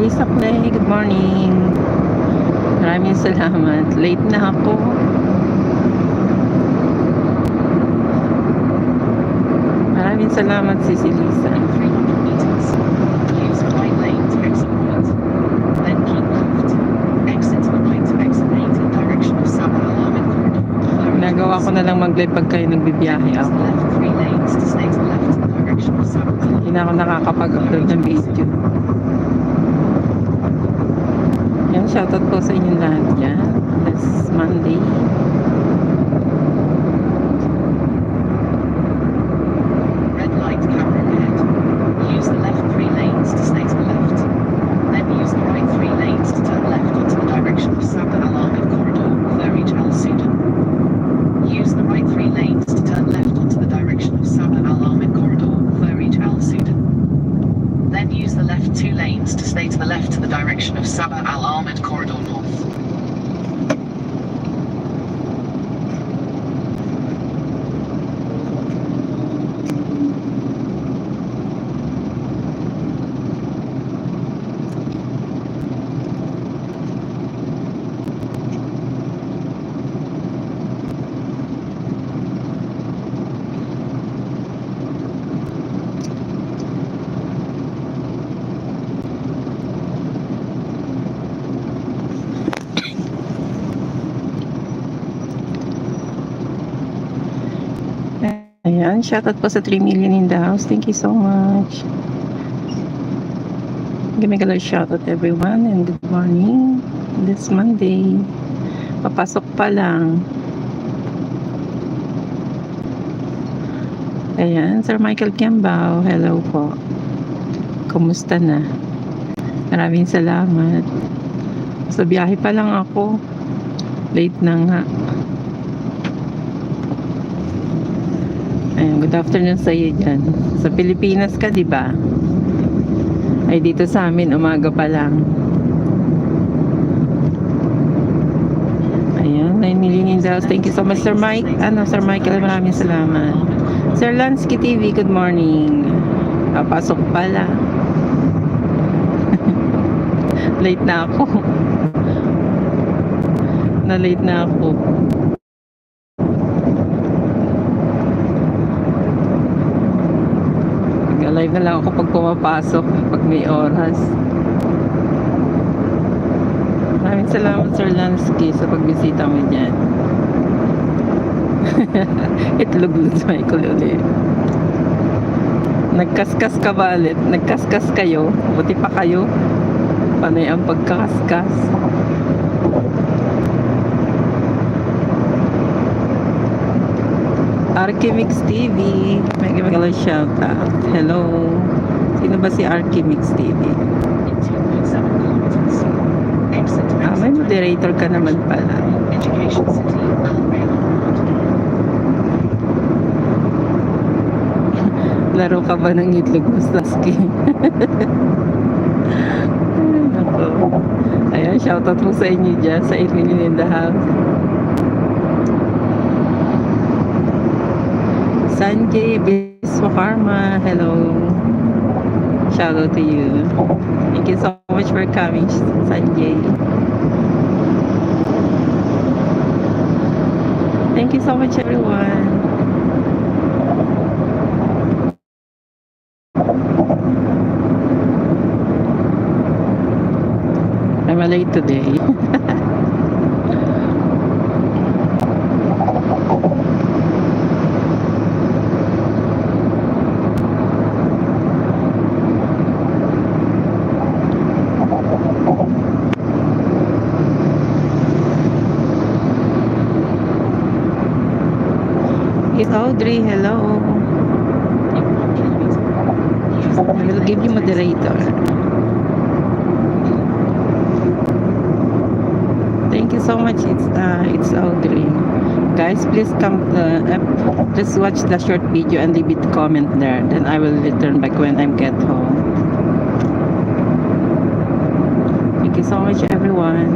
Lisa Play, good morning. Maraming salamat. Late na ako. Maraming salamat, Sisi Lisa. 300 meters. Use right lane to exit point. Then keep left. Exit to the right to exit 8 in direction of Sabah Alamin Corridor. Nagawa ko na lang mag-live pag kayo nagbibiyahe Use ako. the left 3 lanes to stay to the left in the direction of Sabah Alamin. Hindi na ako nakakapag-upload ng video. Yan, shoutout po sa inyong lahat dyan. This Monday. Red light camera ahead. Use the left 3 lanes to stay to the left. Then use the right 3 lanes to turn left onto the direction of Sabah Alamin Corridor, Ferry Al Sudan. Use the right 3 lanes to turn left onto the direction of Sabah Alamin Corridor, Ferry Al Sudan. Then use the left 2 lanes to stay to the left in the direction of Sabah Al-Ahmed Corridor North. Ayan, shoutout po sa 3 million in the house. Thank you so much. Give me a shoutout everyone and good morning. This Monday. Papasok pa lang. Ayan, Sir Michael Kiambao. Hello po. Kumusta na? Maraming salamat. Sa biyahe pa lang ako. Late na nga. Ayan, good afternoon sa iyo dyan. Sa Pilipinas ka, di ba? Ay, dito sa amin, umaga pa lang. Ayan, 9 million in the house. Thank you so much, Sir Mike. Sir Michael, maraming salamat. Sir Lansky TV, good morning. Papasok pala. Late na ako. Na-late na ako. Live na lang ako pag pumapasok, pag may oras. Maraming salamat, Sir Lansky, sa pagbisita mo dyan. Itlog-log Michael ulit. Nagkaskas ka ba ulit? Nagkaskas kayo? Buti pa kayo? Panay ang pagkakaskas. Arkimix TV, may gimagalaw shout out. Hello. Sino ba si Arkimix TV? In 2.7 kilometers. Exit to May moderator ka naman pala. Education City, Al-Rail. Laro ka ba ng itlog mustaski? Ako. Ayan, shout out mo sa inyo dyan, sa 8 million in the house. Sanjay Biswakarma, hello. Shout out to you. Thank you so much for coming, Sanjay. Thank you so much, everyone. I'm late today. It's Audrey, hello. I will give you moderator. Thank you so much. It's Audrey. Guys, please come. Just watch the short video and leave it comment there. Then I will return back when I get home. Thank you so much, everyone.